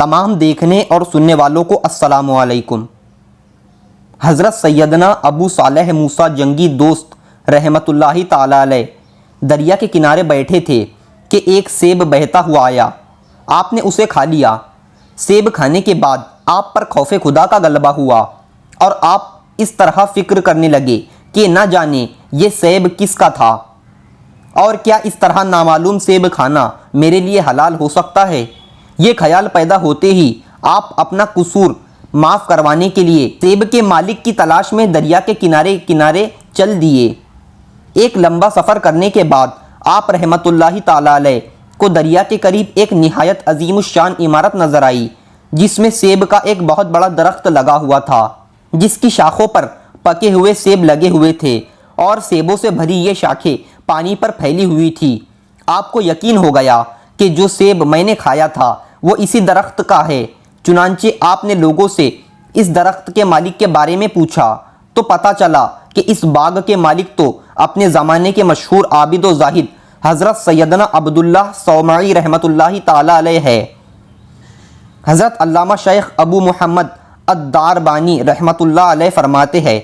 تمام دیکھنے اور سننے والوں کو السلام علیکم۔ حضرت سیدنا ابو صالح موسیٰ جنگی دوست رحمۃ اللہ تعالی علیہ دریا کے کنارے بیٹھے تھے کہ ایک سیب بہتا ہوا آیا۔ آپ نے اسے کھا لیا۔ سیب کھانے کے بعد آپ پر خوف خدا کا غلبہ ہوا اور آپ اس طرح فکر کرنے لگے کہ نہ جانے یہ سیب کس کا تھا، اور کیا اس طرح نامعلوم سیب کھانا میرے لیے حلال ہو سکتا ہے؟ یہ خیال پیدا ہوتے ہی آپ اپنا قصور معاف کروانے کے لیے سیب کے مالک کی تلاش میں دریا کے کنارے چل دیے۔ ایک لمبا سفر کرنے کے بعد آپ رحمۃ اللہ تعالی علیہ کو دریا کے قریب ایک نہایت عظیم الشان عمارت نظر آئی، جس میں سیب کا ایک بہت بڑا درخت لگا ہوا تھا، جس کی شاخوں پر پکے ہوئے سیب لگے ہوئے تھے اور سیبوں سے بھری یہ شاخیں پانی پر پھیلی ہوئی تھی۔ آپ کو یقین ہو گیا کہ جو سیب میں نے کھایا تھا وہ اسی درخت کا ہے۔ چنانچہ آپ نے لوگوں سے اس درخت کے مالک کے بارے میں پوچھا تو پتہ چلا کہ اس باغ کے مالک تو اپنے زمانے کے مشہور عابد و زاہد حضرت سیدنا عبداللہ صومعی رحمۃ اللہ تعالی علیہ ہے۔ حضرت علامہ شیخ ابو محمد الداربانی رحمۃ اللہ علیہ فرماتے ہیں،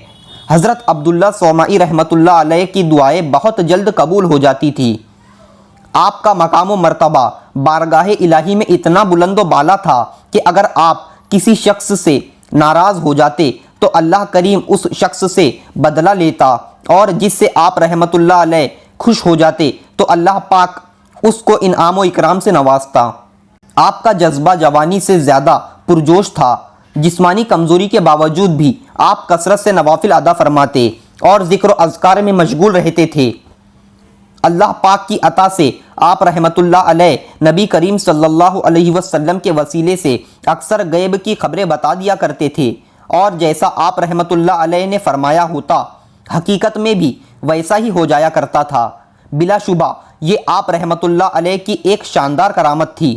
حضرت عبداللہ صومعی رحمۃ اللہ علیہ کی دعائیں بہت جلد قبول ہو جاتی تھی۔ آپ کا مقام و مرتبہ بارگاہ الہی میں اتنا بلند و بالا تھا کہ اگر آپ کسی شخص سے ناراض ہو جاتے تو اللہ کریم اس شخص سے بدلہ لیتا، اور جس سے آپ رحمۃ اللہ علیہ خوش ہو جاتے تو اللہ پاک اس کو انعام و اکرام سے نوازتا۔ آپ کا جذبہ جوانی سے زیادہ پرجوش تھا۔ جسمانی کمزوری کے باوجود بھی آپ کثرت سے نوافل ادا فرماتے اور ذکر و اذکار میں مشغول رہتے تھے۔ اللہ پاک کی عطا سے آپ رحمۃ اللہ علیہ نبی کریم صلی اللہ علیہ وسلم کے وسیلے سے اکثر غیب کی خبریں بتا دیا کرتے تھے، اور جیسا آپ رحمۃ اللہ علیہ نے فرمایا ہوتا حقیقت میں بھی ویسا ہی ہو جایا کرتا تھا۔ بلا شبہ یہ آپ رحمۃ اللہ علیہ کی ایک شاندار کرامت تھی۔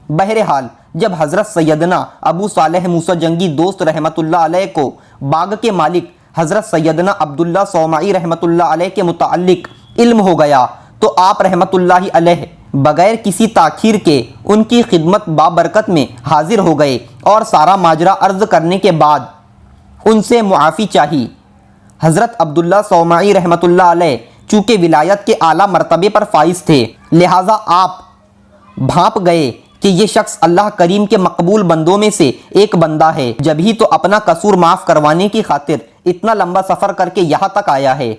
بہرحال جب حضرت سیدنا ابو صالح موسیٰ جنگی دوست رحمۃ اللہ علیہ کو باغ کے مالک حضرت سیدنا عبداللہ صومعی رحمۃ اللہ علیہ کے متعلق علم ہو گیا تو آپ رحمۃ اللہ علیہ بغیر کسی تاخیر کے ان کی خدمت بابرکت میں حاضر ہو گئے اور سارا ماجرا عرض کرنے کے بعد ان سے معافی چاہی۔ حضرت عبداللہ صومعی رحمۃ اللہ علیہ چونکہ ولایت کے اعلیٰ مرتبے پر فائز تھے، لہٰذا آپ بھانپ گئے کہ یہ شخص اللہ کریم کے مقبول بندوں میں سے ایک بندہ ہے، جب ہی تو اپنا قصور معاف کروانے کی خاطر اتنا لمبا سفر کر کے یہاں تک آیا ہے۔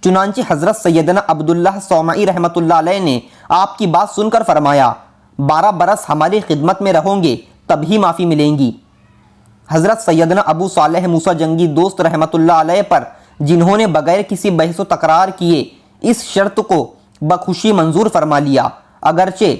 چنانچہ حضرت سیدنا عبداللہ صومعی رحمۃ اللہ علیہ نے آپ کی بات سن کر فرمایا، 12 برس ہماری خدمت میں رہوں گے تب ہی معافی ملیں گی۔ حضرت سیدنا ابو صالح موسیٰ جنگی دوست رحمۃ اللہ علیہ پر جنہوں نے بغیر کسی بحث و تکرار کیے اس شرط کو بخوشی منظور فرما لیا، اگرچہ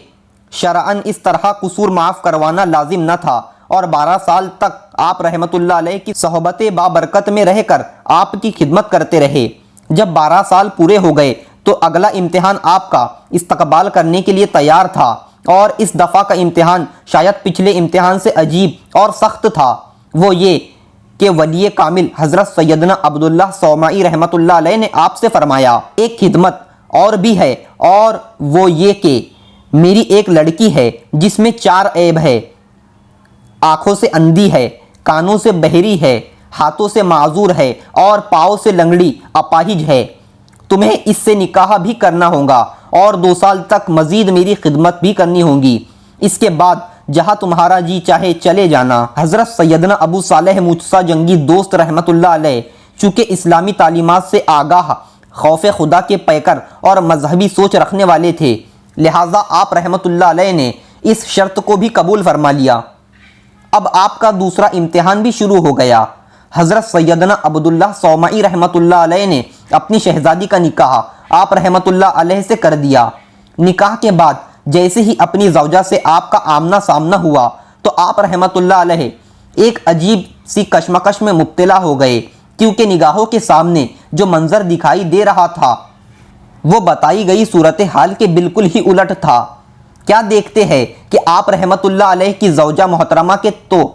شرعاً اس طرح قصور معاف کروانا لازم نہ تھا، اور 12 سال تک آپ رحمۃ اللہ علیہ کی صحبت بابرکت میں رہ کر آپ کی خدمت کرتے رہے۔ جب 12 سال پورے ہو گئے تو اگلا امتحان آپ کا استقبال کرنے کے لیے تیار تھا، اور اس دفعہ کا امتحان شاید پچھلے امتحان سے عجیب اور سخت تھا۔ وہ یہ کہ ولی کامل حضرت سیدنا عبداللہ صومعی رحمۃ اللہ علیہ نے آپ سے فرمایا، ایک خدمت اور بھی ہے، اور وہ یہ کہ میری ایک لڑکی ہے جس میں 4 عیب ہے، آنکھوں سے اندھی ہے، کانوں سے بہری ہے، ہاتھوں سے معذور ہے، اور پاؤں سے لنگڑی اپاہج ہے۔ تمہیں اس سے نکاح بھی کرنا ہوگا اور 2 سال تک مزید میری خدمت بھی کرنی ہوگی، اس کے بعد جہاں تمہارا جی چاہے چلے جانا۔ حضرت سیدنا ابو صالح موسیٰ جنگی دوست رحمۃ اللہ علیہ چونکہ اسلامی تعلیمات سے آگاہ، خوف خدا کے پیکر اور مذہبی سوچ رکھنے والے تھے، لہٰذا آپ رحمۃ اللہ علیہ نے اس شرط کو بھی قبول فرما لیا۔ اب آپ کا دوسرا امتحان بھی شروع ہو گیا۔ حضرت سیدنا عبداللہ صومعی رحمۃ اللہ علیہ نے اپنی شہزادی کا نکاح آپ رحمۃ اللہ علیہ سے کر دیا۔ نکاح کے بعد جیسے ہی اپنی زوجہ سے آپ کا آمنا سامنا ہوا تو آپ رحمۃ اللہ علیہ ایک عجیب سی کشمکش میں مبتلا ہو گئے، کیونکہ نگاہوں کے سامنے جو منظر دکھائی دے رہا تھا وہ بتائی گئی صورتحال کے بالکل ہی الٹ تھا۔ کیا دیکھتے ہیں کہ آپ رحمۃ اللہ علیہ کی زوجہ محترمہ کے تو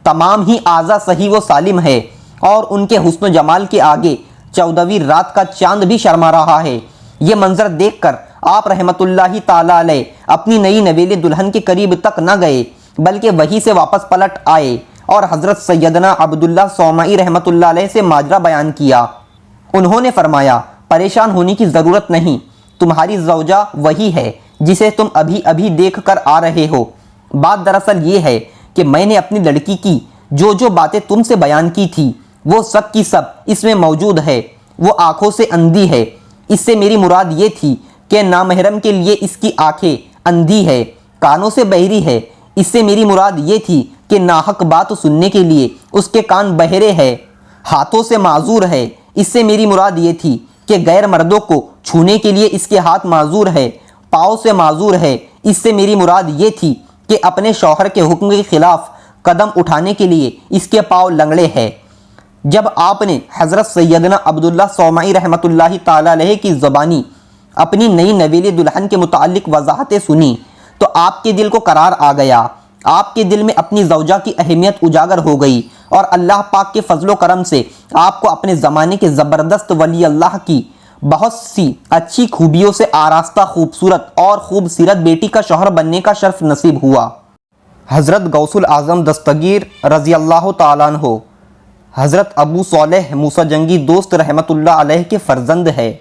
تمام ہی اعضاء صحیح و سالم ہے، اور ان کے حسن و جمال کے آگے 14ویں رات کا چاند بھی شرما رہا ہے۔ یہ منظر دیکھ کر آپ رحمت اللہ تعالیٰ علیہ اپنی نئی نویلی دلہن کے قریب تک نہ گئے بلکہ وہیں سے واپس پلٹ آئے اور حضرت سیدنا عبداللہ صومعی رحمت اللہ علیہ سے ماجرا بیان کیا۔ انہوں نے فرمایا پریشان ہونے کی ضرورت نہیں، تمہاری زوجہ وہی ہے جسے تم ابھی ابھی دیکھ کر آ رہے ہو۔ بات دراصل یہ ہے کہ میں نے اپنی لڑکی کی جو باتیں تم سے بیان کی تھی وہ سب کی سب اس میں موجود ہے۔ وہ آنکھوں سے اندھی ہے، اس سے میری مراد یہ تھی کہ نامحرم کے لیے اس کی آنکھیں اندھی ہے۔ کانوں سے بہری ہے، اس سے میری مراد یہ تھی کہ ناحق بات سننے کے لیے اس کے کان بہرے ہے۔ ہاتھوں سے معذور ہے، اس سے میری مراد یہ تھی کہ غیر مردوں کو چھونے کے لیے اس کے ہاتھ معذور ہے۔ پاؤں سے معذور ہے، اس سے میری مراد یہ تھی کہ اپنے شوہر کے حکم کے خلاف قدم اٹھانے کے لیے اس کے پاؤں لنگڑے ہیں۔ جب آپ نے حضرت سیدنا عبداللہ صومعی رحمت اللہ تعالیٰ علیہ کی زبانی اپنی نئی نویلی دلہن کے متعلق وضاحتیں سنی تو آپ کے دل کو قرار آ گیا، آپ کے دل میں اپنی زوجہ کی اہمیت اجاگر ہو گئی اور اللہ پاک کے فضل و کرم سے آپ کو اپنے زمانے کے زبردست ولی اللہ کی بہت سی اچھی خوبیوں سے آراستہ خوبصورت اور خوبصیرت بیٹی کا شوہر بننے کا شرف نصیب ہوا۔ حضرت غوث الاعظم دستگیر رضی اللہ تعالیٰ عنہ حضرت ابو صالح موسیٰ جنگی دوست رحمت اللہ علیہ کے فرزند ہے۔